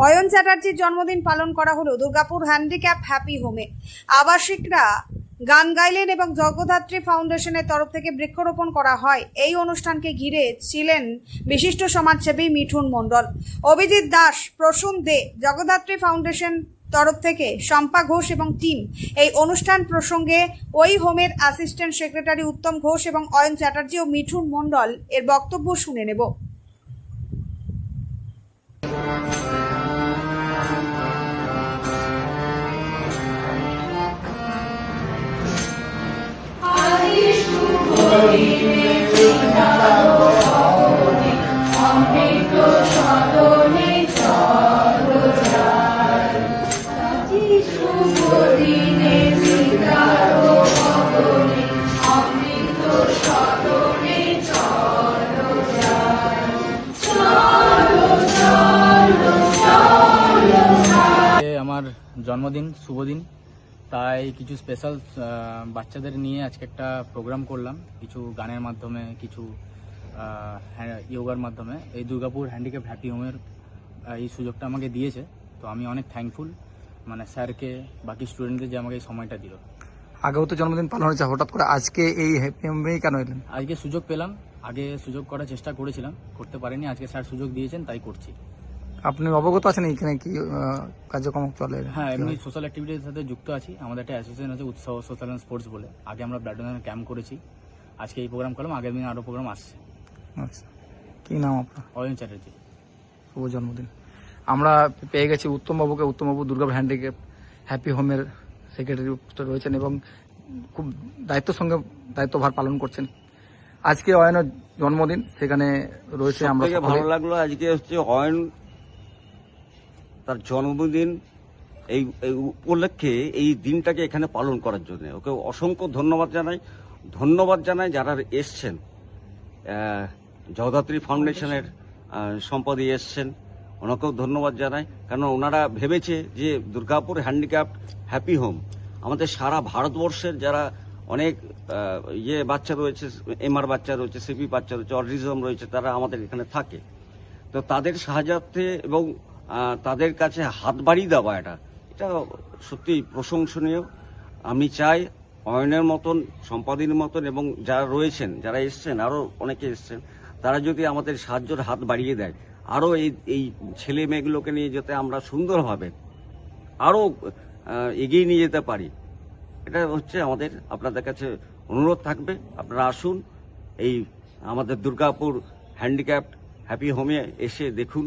অয়ন চ্যাটার্জির জন্মদিন পালন করা হলো দুর্গাপুর হ্যান্ডিক্যাপ হ্যাপি হোমে। আবাসিকরা গান গাইলেন এবং জগদ্ধাত্রী ফাউন্ডেশনের তরফ থেকে বৃক্ষরোপণ করা হয়। এই অনুষ্ঠানকে ঘিরে ছিলেন বিশিষ্ট সমাজসেবী মিঠুন মণ্ডল, অভিজিৎ দাস, প্রসূন দে, জগদ্ধাত্রী ফাউন্ডেশন তরফ থেকে শম্পা ঘোষ এবং টিম। এই অনুষ্ঠান প্রসঙ্গে ওই হোমের অ্যাসিস্ট্যান্ট সেক্রেটারি উত্তম ঘোষ এবং অয়ন চ্যাটার্জি ও মিঠুন মণ্ডল এর বক্তব্য শুনে নেব। আমার জন্মদিন, শুভদিন, তাই কিছু স্পেশাল বাচ্চাদের নিয়ে আজকে একটা প্রোগ্রাম করলাম, কিছু গানের মাধ্যমে, কিছু যোগার মাধ্যমে। এই দুর্গাপুর হ্যান্ডিক্যাপ হ্যাপি হোমের এই সুযোগটা আমাকে দিয়েছে, তো আমি অনেক থ্যাঙ্কফুল স্যারকে, বাকি স্টুডেন্টদের যে আমাকে এই সময়টা দিল। আগেও তো জন্মদিন পালন হয়েছে, হঠাৎ করে আজকে এই হ্যাপি হোমেই কেন এলেন? আজকে সুযোগ পেলাম, আগে সুযোগ করার চেষ্টা করেছিলাম, করতে পারিনি। আজকে স্যার সুযোগ দিয়েছেন, তাই করছি। আপনি অবগত আছেন এখানে কি কার্যক্রম চলে? হ্যাঁ, এমনি সোশ্যাল অ্যাক্টিভিটির সাথে যুক্ত আছি। আমাদের একটা অ্যাসোসিয়েশন আছে, উৎসাহ সোশ্যাল অ্যান্ড স্পোর্টস বলে। আগে আমরা ব্লাড ডোনেশন ক্যাম্প করেছি, আজকে এই প্রোগ্রাম করলাম, আগের দিন আরও প্রোগ্রাম আসছে। আচ্ছা, কি নাম আপনার? অয়ন চ্যাটার্জি। শুভ জন্মদিন। আমরা পেয়ে গেছি উত্তমবাবুকে। উত্তমবাবু দুর্গাপুর হ্যান্ডিক্যাপ হ্যাপি হোমের সেক্রেটারি রয়েছেন এবং খুব দায়িত্বের সঙ্গে দায়িত্বভার পালন করছেন। আজকে অয়নের জন্মদিন, সেখানে রয়েছে। আমরা ভালো লাগলো। আজকে হচ্ছে অয়ন তার জন্মদিন, এই উপলক্ষে এই দিনটাকে এখানে পালন করার জন্য ওকে অসংখ্য ধন্যবাদ জানাই যারা এসছেন। জগদ্ধাত্রী ফাউন্ডেশনের সম্পাদক এসছেন, ওনাকেও ধন্যবাদ জানাই, কারণ ওনারা ভেবেছে যে দুর্গাপুর হ্যান্ডিক্যাপ হ্যাপি হোম আমাদের সারা ভারতবর্ষের যারা অনেক বাচ্চা রয়েছে, এমআর বাচ্চা রয়েছে, সিপি বাচ্চা রয়েছে, অটিজম রয়েছে, তারা আমাদের এখানে থাকে। তো তাদের সাহায্যার্থে এবং তাদের কাছে হাত বাড়িয়ে দেওয়া, এটা সত্যি প্রশংসনীয়। আমি চাই অয়নের মতন, সম্পাদিনীর মতন এবং যারা রয়েছেন, যারা এসছেন, আরও অনেকে এসছেন, তারা যদি আমাদের সাহায্যের হাত বাড়িয়ে দেয়, আরও এই ছেলে মেয়েগুলোকে নিয়ে যাতে আমরা সুন্দরভাবে আরও এগিয়ে নিয়ে যেতে পারি, এটা হচ্ছে আমাদের আপনাদের কাছে অনুরোধ থাকবে। আপনারা আসুন, এই আমাদের দুর্গাপুর হ্যান্ডিক্যাপ হ্যাপি হোমে এসে দেখুন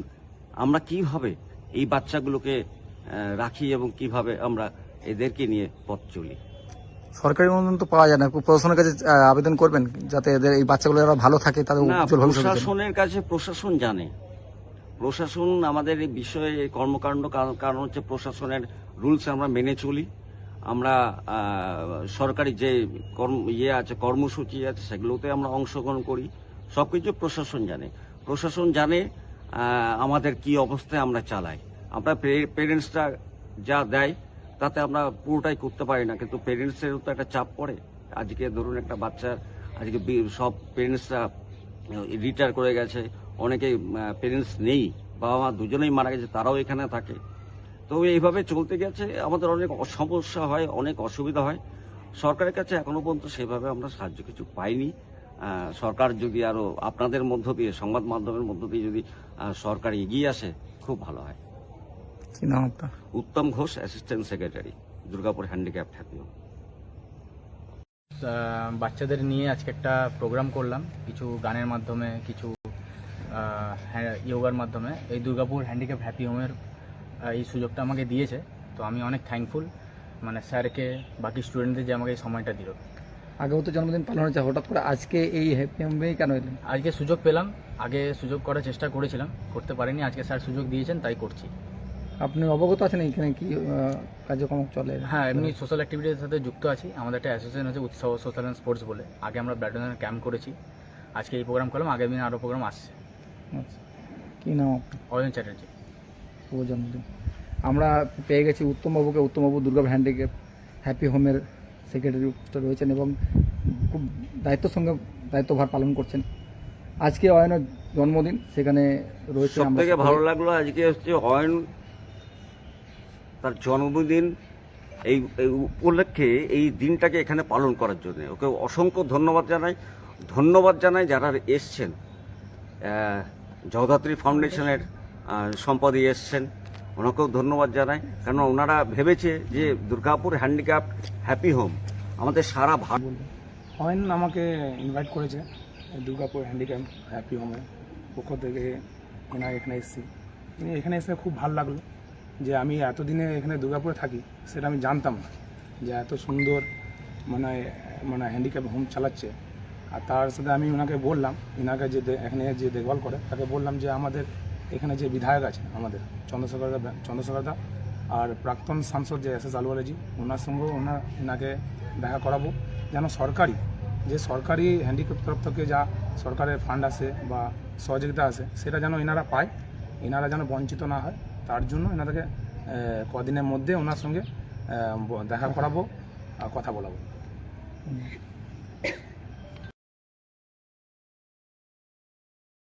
আমরা কিভাবে এই বাচ্চাগুলোকে রাখি এবং কিভাবে আমরা এদেরকে নিয়ে পথ চলি। সরকারি অনুদান তো পাওয়া যায় না, প্রশাসনের কাছে আবেদন করবেন যাতে এদের এই বাচ্চাগুলো যারা ভালো থাকে তাদের উজ্জ্বল ভবিষ্যৎ। প্রশাসনের কাছে প্রশাসন জানে, প্রশাসন আমাদের এই বিষয়ে কর্মকাণ্ড, কারণ হচ্ছে প্রশাসনের রুলস আমরা মেনে চলি। আমরা সরকারি যে আছে, কর্মসূচি আছে, সেগুলোতে আমরা অংশগ্রহণ করি। সবকিছু প্রশাসন জানে আমাদের কি অবস্থায় আমরা চালাই। আমরা পেরেন্টসরা যা দেয় তাতে আমরা পুরোটাই করতে পারি না, কিন্তু পেরেন্টসেরও তো একটা চাপ পড়ে। আজকে ধরুন একটা বাচ্চার, আজকে সব পেরেন্টসরা রিটায়ার করে গেছে, অনেকে পেরেন্টস নেই, বাবা মা দুজনেই মারা গেছে, তারাও এখানে থাকে। তো এইভাবে চলতে গেছে, আমাদের অনেক সমস্যা হয়, অনেক অসুবিধা হয়। সরকারের কাছে এখনো পর্যন্ত সেভাবে আমরা সাহায্য কিছু পাইনি। সরকার যদি আরো আপনাদের মধ্য দিয়ে, সংবাদ মাধ্যমের মধ্য দিয়ে যদি সরকার এগিয়ে আসে, খুব ভালো হয়। কি নাম আপনার? Uttam Ghosh, assistant secretary, Durgapur handicap happy home. বাচ্চাদের নিয়ে আজকে একটা প্রোগ্রাম করলাম, কিছু গানের মাধ্যমে, কিছু যোগার মাধ্যমে। এই দুর্গাপুর হ্যান্ডিক্যাপ হ্যাপি হোমের এই সুযোগটা আমাকে দিয়েছে, তো আমি অনেক থ্যাঙ্কফুল স্যারকে, বাকি স্টুডেন্টদের যে আমাকে এই সময়টা দিল। আগেও তো জন্মদিন পালন হয়েছে, হঠাৎ করে আজকে এই হ্যাপি হোমেই কেন এলেন? আজকে সুযোগ পেলাম, আগে সুযোগ করার চেষ্টা করেছিলাম, করতে পারিনি। আজকে স্যার সুযোগ দিয়েছেন, তাই করছি। আপনি অবগত আছেন এখানে কি কার্যক্রম চলে? হ্যাঁ, এমনি সোশ্যাল অ্যাক্টিভিটির সাথে যুক্ত আছি। আমাদের একটা অ্যাসোসিয়েশন আছে, উৎসাহ সোশ্যাল অ্যান্ড স্পোর্টস বলে। আগে আমরা ব্লাড ডোনেশন ক্যাম্প করেছি, আজকে এই প্রোগ্রাম করলাম, আগের দিন আরও প্রোগ্রাম আসছে। আচ্ছা, কি নাম আপনার? অয়ন চ্যাটার্জি। শুভ জন্মদিন। আমরা পেয়ে গেছি উত্তমবাবুকে। উত্তমবাবু দুর্গাপুর হ্যান্ডিক্যাপ হ্যাপি হোমের সেক্রেটারি রয়েছেন এবং খুব দায়িত্বের সঙ্গে দায়িত্বভার পালন করছেন। আজকে অয়নের জন্মদিন, সেখানে রয়েছে সব আমরা থেকে সকলে। ভালো লাগলো আজকে হচ্ছে অয়ন তার জন্মদিন, এই উপলক্ষে এই দিনটাকে এখানে পালন করার জন্য ওকে অসংখ্য ধন্যবাদ জানাই যারা এসছেন। জগদ্ধাত্রী ফাউন্ডেশনের সম্পাদক এসছেন, ওনাকেও ধন্যবাদ জানাই, কারণ ওনারা ভেবেছে যে দুর্গাপুর হ্যান্ডিক্যাপ হ্যাপি হোম আমাদের সারা ভারত। অয়ন আমাকে ইনভাইট করেছে এই দুর্গাপুর হ্যান্ডিক্যাপ হ্যাপি হোমের পক্ষ থেকে। এখানে এসেছি, এখানে এসে খুব ভালো লাগলো যে আমি এতদিনে এখানে দুর্গাপুরে থাকি সেটা আমি জানতাম না, যে এত সুন্দর মানে হ্যান্ডিক্যাপ হোম চালাচ্ছে। আর তার সাথে আমি ওনাকে বললাম, এনাকে যে এখানে যে দেখভাল করে তাকে বললাম যে আমাদের এখানে যে বিধায়ক আছে আমাদের চন্দ্রশেখর দা আর প্রাক্তন সাংসদ যে এস আলওয়ালাজি, ওনার সঙ্গেও এনাকে দেখা করাবো, যেন সরকারি হ্যান্ডিক্যাপ তরফ থেকে যা সরকারের ফান্ড আসে বা সহযোগিতা আসে সেটা যেন এনারা পায়, এনারা যেন বঞ্চিত না হয়। তার জন্য এনাদেরকে কদিনের মধ্যে ওনার সঙ্গে দেখা করাবো আর কথা বলাবো।